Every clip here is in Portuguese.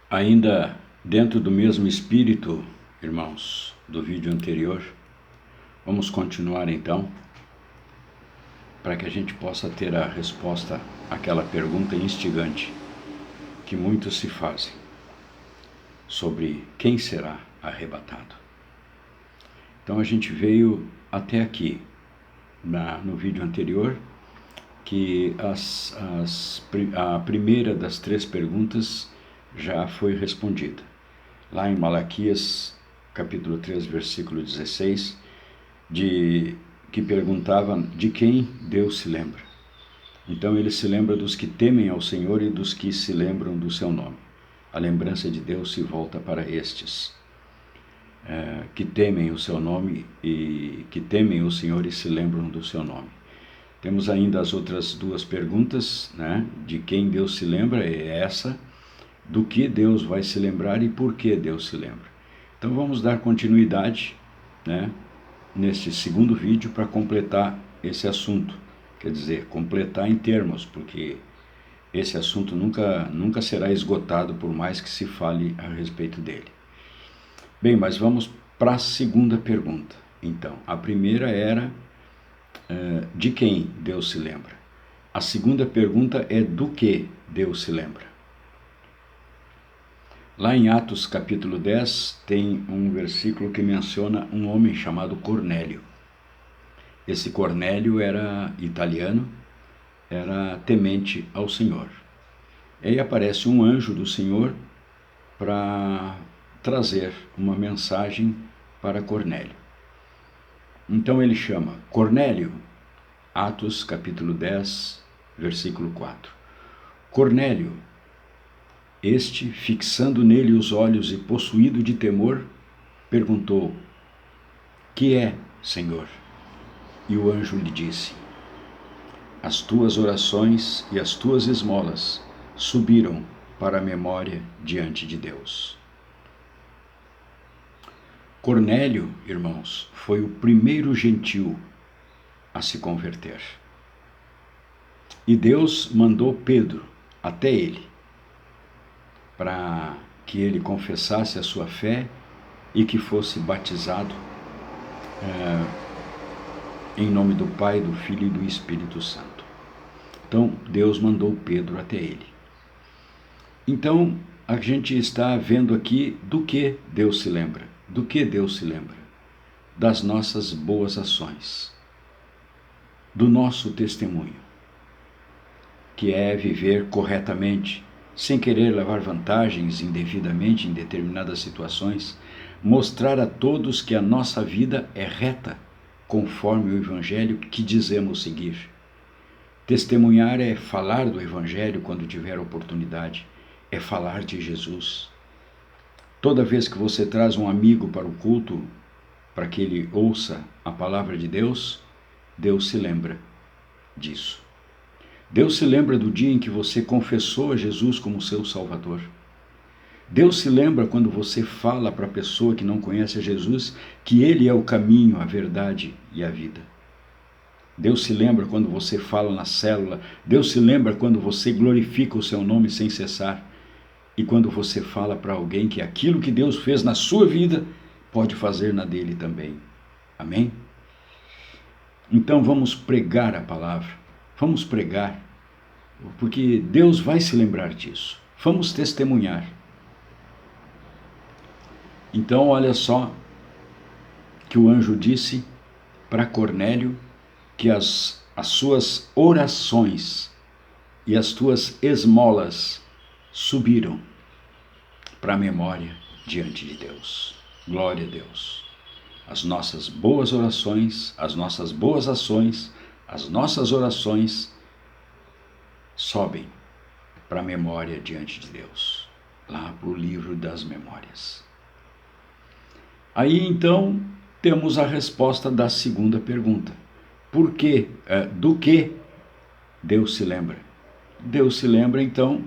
Ainda dentro do mesmo espírito, irmãos, do vídeo anterior, vamos continuar então, para que a gente possa ter a resposta àquela pergunta instigante que muitos se fazem sobre quem será arrebatado. Então a gente veio até aqui, no vídeo anterior, que a primeira das 3 perguntas já foi respondida. Lá em Malaquias, capítulo 3, versículo 16, que perguntava de quem Deus se lembra. Então ele se lembra dos que temem ao Senhor e dos que se lembram do seu nome. A lembrança de Deus se volta para estes, que temem o seu nome e que temem o Senhor e se lembram do seu nome. Temos ainda as outras 2 perguntas, né? De quem Deus se lembra, é essa, do que Deus vai se lembrar e por que Deus se lembra. Então vamos dar continuidade, né, neste segundo vídeo para completar esse assunto. Quer dizer, completar em termos, porque esse assunto nunca será esgotado por mais que se fale a respeito dele. Bem, mas vamos para a segunda pergunta. Então, a primeira era de quem Deus se lembra. A segunda pergunta é do que Deus se lembra. Lá em Atos capítulo 10 tem um versículo que menciona um homem chamado Cornélio. Esse Cornélio era italiano, era temente ao Senhor. E aí aparece um anjo do Senhor para trazer uma mensagem para Cornélio. Então ele chama Cornélio, Atos capítulo 10, versículo 4. Cornélio, este, fixando nele os olhos e possuído de temor, perguntou: que é, Senhor? E o anjo lhe disse: as tuas orações e as tuas esmolas subiram para a memória diante de Deus. Cornélio, irmãos, foi o primeiro gentil a se converter. E Deus mandou Pedro até ele, para que ele confessasse a sua fé e que fosse batizado em nome do Pai, do Filho e do Espírito Santo. Então, Deus mandou Pedro até ele. Então, a gente está vendo aqui do que Deus se lembra. Do que Deus se lembra? Das nossas boas ações, do nosso testemunho, que é viver corretamente, sem querer levar vantagens indevidamente em determinadas situações, mostrar a todos que a nossa vida é reta, conforme o Evangelho que dizemos seguir. Testemunhar é falar do Evangelho quando tiver oportunidade, é falar de Jesus. Toda vez que você traz um amigo para o culto, para que ele ouça a palavra de Deus, Deus se lembra disso. Deus se lembra do dia em que você confessou a Jesus como seu Salvador. Deus se lembra quando você fala para a pessoa que não conhece a Jesus que Ele é o caminho, a verdade e a vida. Deus se lembra quando você fala na célula. Deus se lembra quando você glorifica o seu nome sem cessar. E quando você fala para alguém que aquilo que Deus fez na sua vida pode fazer na dele também. Amém? Então vamos pregar a palavra. Vamos pregar, porque Deus vai se lembrar disso. Vamos testemunhar. Então olha só que o anjo disse para Cornélio que as suas orações e as tuas esmolas subiram para a memória diante de Deus. Glória a Deus. As nossas boas orações, as nossas boas ações, as nossas orações sobem para a memória diante de Deus, lá para o livro das memórias. Aí então temos a resposta da segunda pergunta. Por que, do que Deus se lembra? Deus se lembra então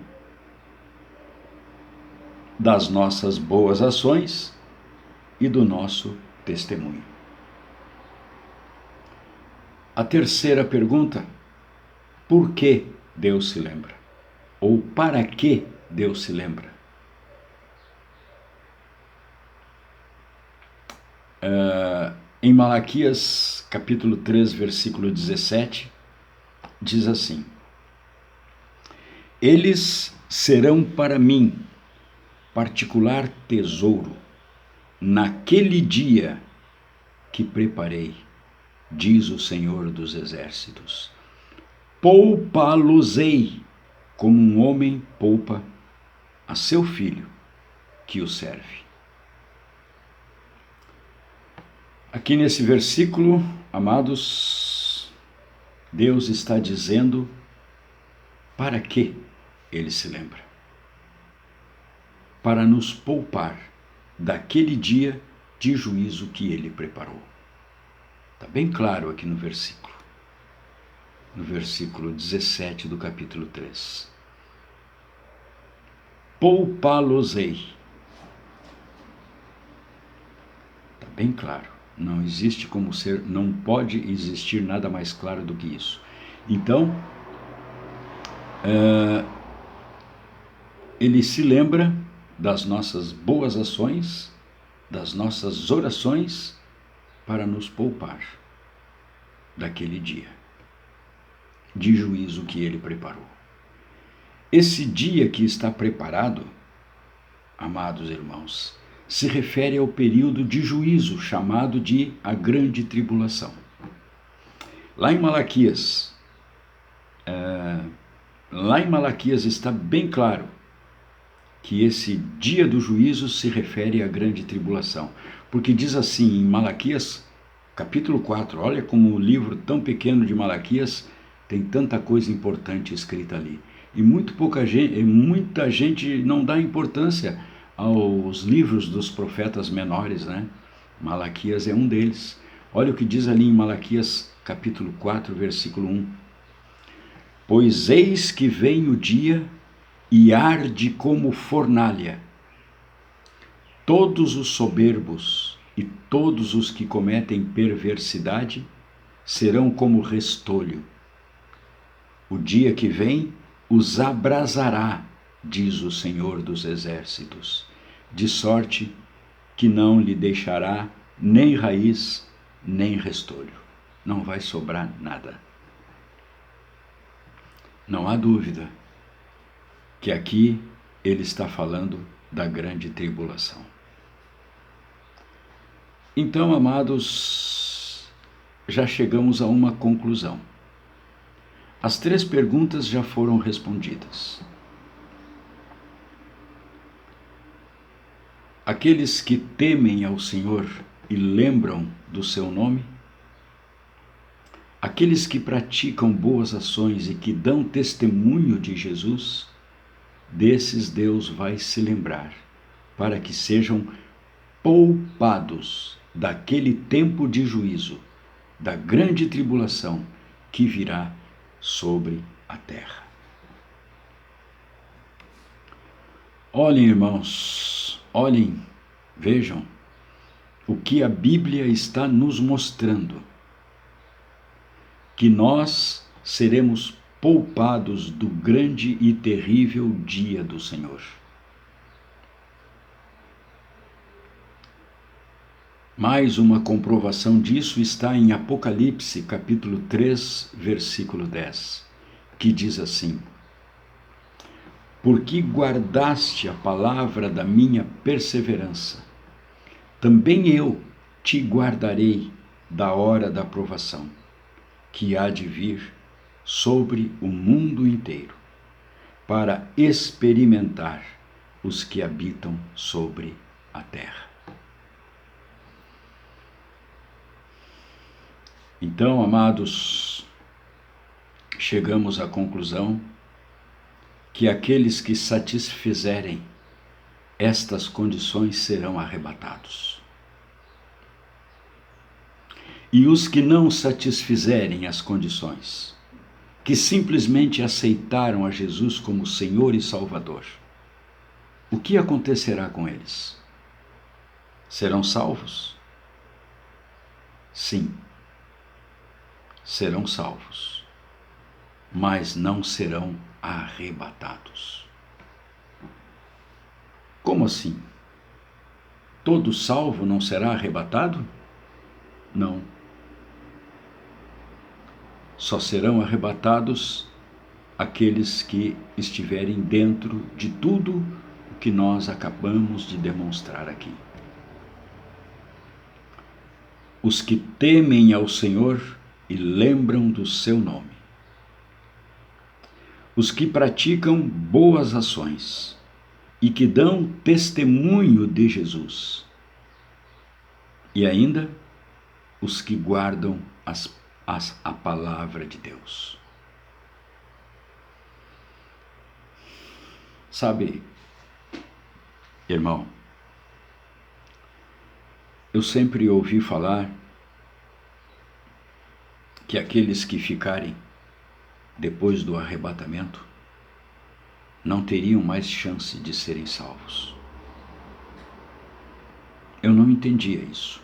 das nossas boas ações e do nosso testemunho. A terceira pergunta: por que Deus se lembra? Ou para que Deus se lembra? Em Malaquias, capítulo 3, versículo 17, diz assim: eles serão para mim particular tesouro naquele dia que preparei, diz o Senhor dos Exércitos. Poupá-los-ei como um homem poupa a seu filho que o serve. Aqui nesse versículo, amados, Deus está dizendo para que ele se lembra. Para nos poupar daquele dia de juízo que ele preparou. Está bem claro aqui no versículo 17 do capítulo 3. Poupá-los-ei. Está bem claro. Não existe como ser, não pode existir nada mais claro do que isso. Então, ele se lembra das nossas boas ações, das nossas orações, para nos poupar daquele dia de juízo que ele preparou. Esse dia que está preparado, amados irmãos, se refere ao período de juízo chamado de a grande tribulação. Lá em Malaquias está bem claro que esse dia do juízo se refere à grande tribulação, porque diz assim em Malaquias capítulo 4, olha como o livro tão pequeno de Malaquias tem tanta coisa importante escrita ali. E muita gente não dá importância aos livros dos profetas menores, né? Malaquias é um deles. Olha o que diz ali em Malaquias capítulo 4, versículo 1. Pois eis que vem o dia e arde como fornalha. Todos os soberbos e todos os que cometem perversidade serão como restolho. O dia que vem os abrasará, diz o Senhor dos Exércitos, de sorte que não lhe deixará nem raiz, nem restolho. Não vai sobrar nada. Não há dúvida que aqui ele está falando da grande tribulação. Então, amados, já chegamos a uma conclusão. As 3 perguntas já foram respondidas. Aqueles que temem ao Senhor e lembram do seu nome, aqueles que praticam boas ações e que dão testemunho de Jesus, desses Deus vai se lembrar, para que sejam poupados daquele tempo de juízo, da grande tribulação que virá sobre a terra. Olhem, irmãos, olhem, vejam o que a Bíblia está nos mostrando, que nós seremos poupados do grande e terrível dia do Senhor. Mais uma comprovação disso está em Apocalipse, capítulo 3, versículo 10, que diz assim: porque guardaste a palavra da minha perseverança, também eu te guardarei da hora da provação, que há de vir sobre o mundo inteiro, para experimentar os que habitam sobre a terra. Então, amados, chegamos à conclusão que aqueles que satisfizerem estas condições serão arrebatados. E os que não satisfizerem as condições, que simplesmente aceitaram a Jesus como Senhor e Salvador, o que acontecerá com eles? Serão salvos? Sim, serão salvos, mas não serão arrebatados. Como assim? todo salvo não será arrebatado? Não. Só serão arrebatados aqueles que estiverem dentro de tudo o que nós acabamos de demonstrar aqui. Os que temem ao Senhor e lembram do seu nome. Os que praticam boas ações e que dão testemunho de Jesus. E ainda os que guardam a palavra de Deus. Sabe, irmão, eu sempre ouvi falar que aqueles que ficarem depois do arrebatamento não teriam mais chance de serem salvos. Eu não entendia isso.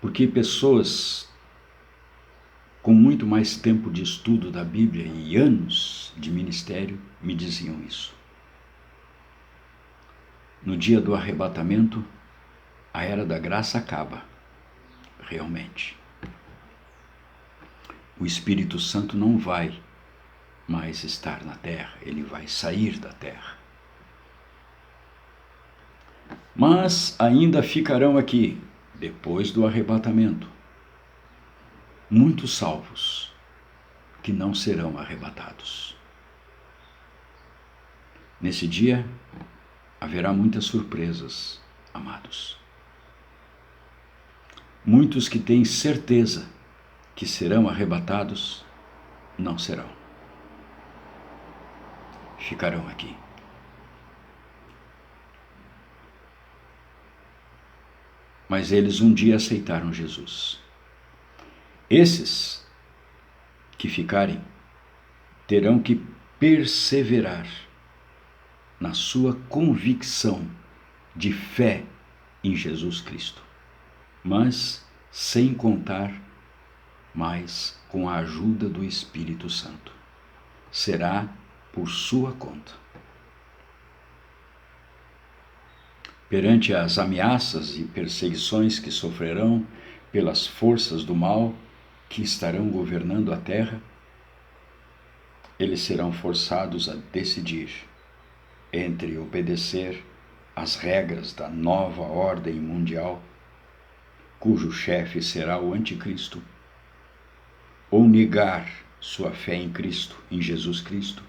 Porque pessoas com muito mais tempo de estudo da Bíblia e anos de ministério me diziam isso. No dia do arrebatamento, a era da graça acaba, realmente. O Espírito Santo não vai mais estar na terra, ele vai sair da terra. Mas ainda ficarão aqui, depois do arrebatamento, muitos salvos que não serão arrebatados. Nesse dia, haverá muitas surpresas, amados. Muitos que têm certeza que serão arrebatados, não serão. Ficarão aqui. Mas eles um dia aceitaram Jesus. Esses que ficarem terão que perseverar na sua convicção de fé em Jesus Cristo, mas sem contar mais com a ajuda do Espírito Santo. Será por sua conta. Perante as ameaças e perseguições que sofrerão pelas forças do mal que estarão governando a terra, eles serão forçados a decidir entre obedecer às regras da nova ordem mundial, cujo chefe será o Anticristo, ou negar sua fé em Cristo, em Jesus Cristo,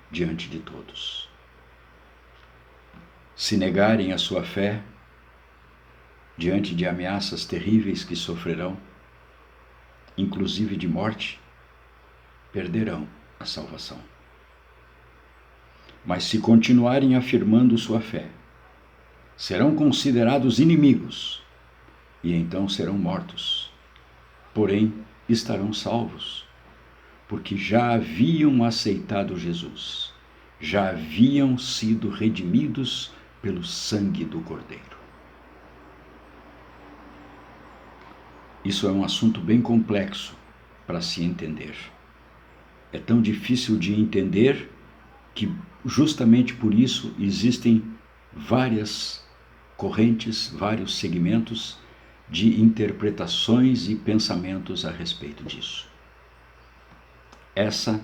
diante de todos. Se negarem a sua fé, diante de ameaças terríveis que sofrerão, inclusive de morte, perderão a salvação. Mas se continuarem afirmando sua fé, serão considerados inimigos e então serão mortos. Porém, estarão salvos, porque já haviam aceitado Jesus, já haviam sido redimidos pelo sangue do Cordeiro. Isso é um assunto bem complexo para se entender. É tão difícil de entender que justamente por isso existem várias correntes, vários segmentos de interpretações e pensamentos a respeito disso. Essa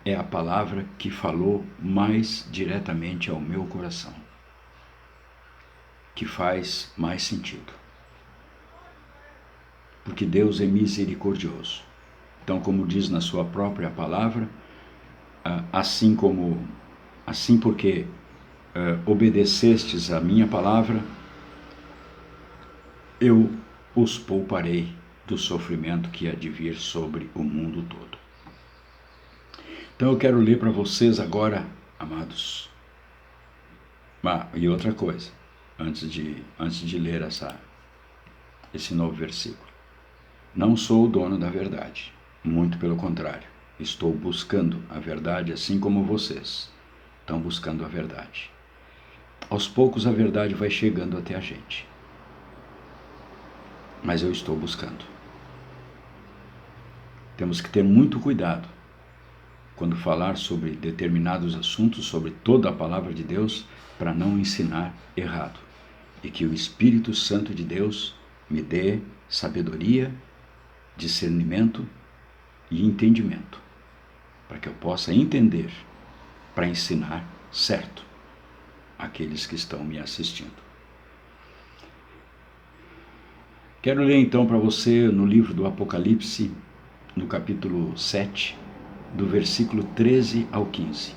é a palavra que falou mais diretamente ao meu coração, que faz mais sentido. Porque Deus é misericordioso. Então, como diz na sua própria palavra, assim porque obedecestes a minha palavra, eu os pouparei do sofrimento que há de vir sobre o mundo todo. Então eu quero ler para vocês agora, amados. E outra coisa, antes de ler esse novo versículo. Não sou o dono da verdade, muito pelo contrário. Estou buscando a verdade assim como vocês estão buscando a verdade. Aos poucos a verdade vai chegando até a gente. Mas eu estou buscando. Temos que ter muito cuidado quando falar sobre determinados assuntos, sobre toda a palavra de Deus, para não ensinar errado. E que o Espírito Santo de Deus me dê sabedoria, discernimento e entendimento, para que eu possa entender, para ensinar certo aqueles que estão me assistindo. Quero ler então para você no livro do Apocalipse, no capítulo 7, do versículo 13 ao 15.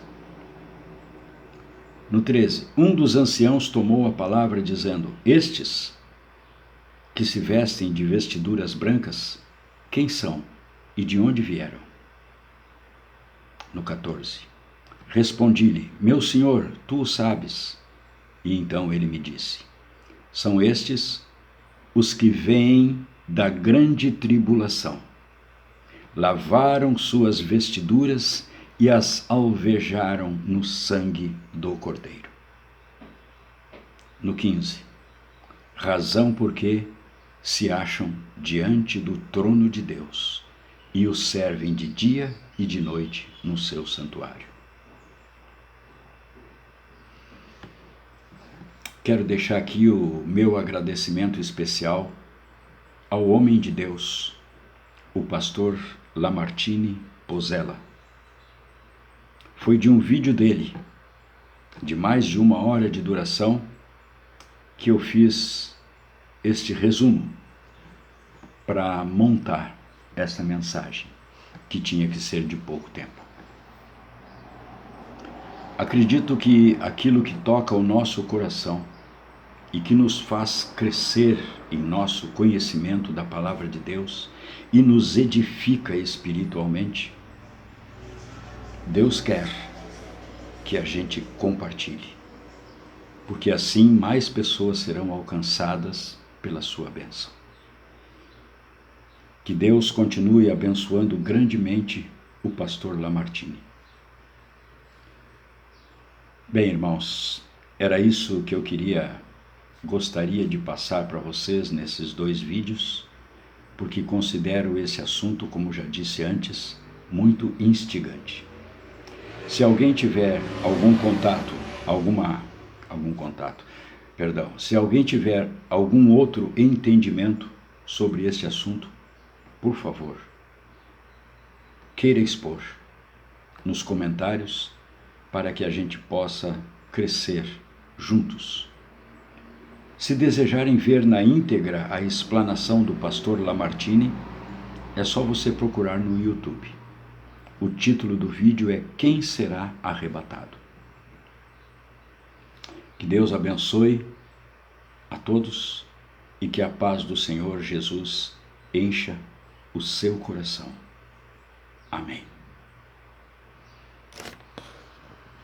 No 13, um dos anciãos tomou a palavra dizendo: estes que se vestem de vestiduras brancas, quem são e de onde vieram? No 14, respondi-lhe: meu senhor, tu o sabes. E então ele me disse: são estes os que vêm da grande tribulação. Lavaram suas vestiduras e as alvejaram no sangue do Cordeiro. No 15, razão porque se acham diante do trono de Deus e o servem de dia e de noite no seu santuário. Quero deixar aqui o meu agradecimento especial ao homem de Deus, o pastor Lamartine Pozzella. Foi de um vídeo dele, de mais de 1 hora de duração, que eu fiz este resumo para montar essa mensagem, que tinha que ser de pouco tempo. Acredito que aquilo que toca o nosso coração e que nos faz crescer em nosso conhecimento da palavra de Deus e nos edifica espiritualmente, Deus quer que a gente compartilhe, porque assim mais pessoas serão alcançadas pela sua bênção. Que Deus continue abençoando grandemente o pastor Lamartine. Bem, irmãos, era isso que eu gostaria de passar para vocês nesses 2 vídeos, porque considero esse assunto, como já disse antes, muito instigante. Se alguém tiver se alguém tiver algum outro entendimento sobre este assunto, por favor, queira expor nos comentários para que a gente possa crescer juntos. Se desejarem ver na íntegra a explanação do pastor Lamartine, é só você procurar no YouTube. O título do vídeo é Quem Será Arrebatado? Que Deus abençoe a todos e que a paz do Senhor Jesus encha o seu coração. Amém.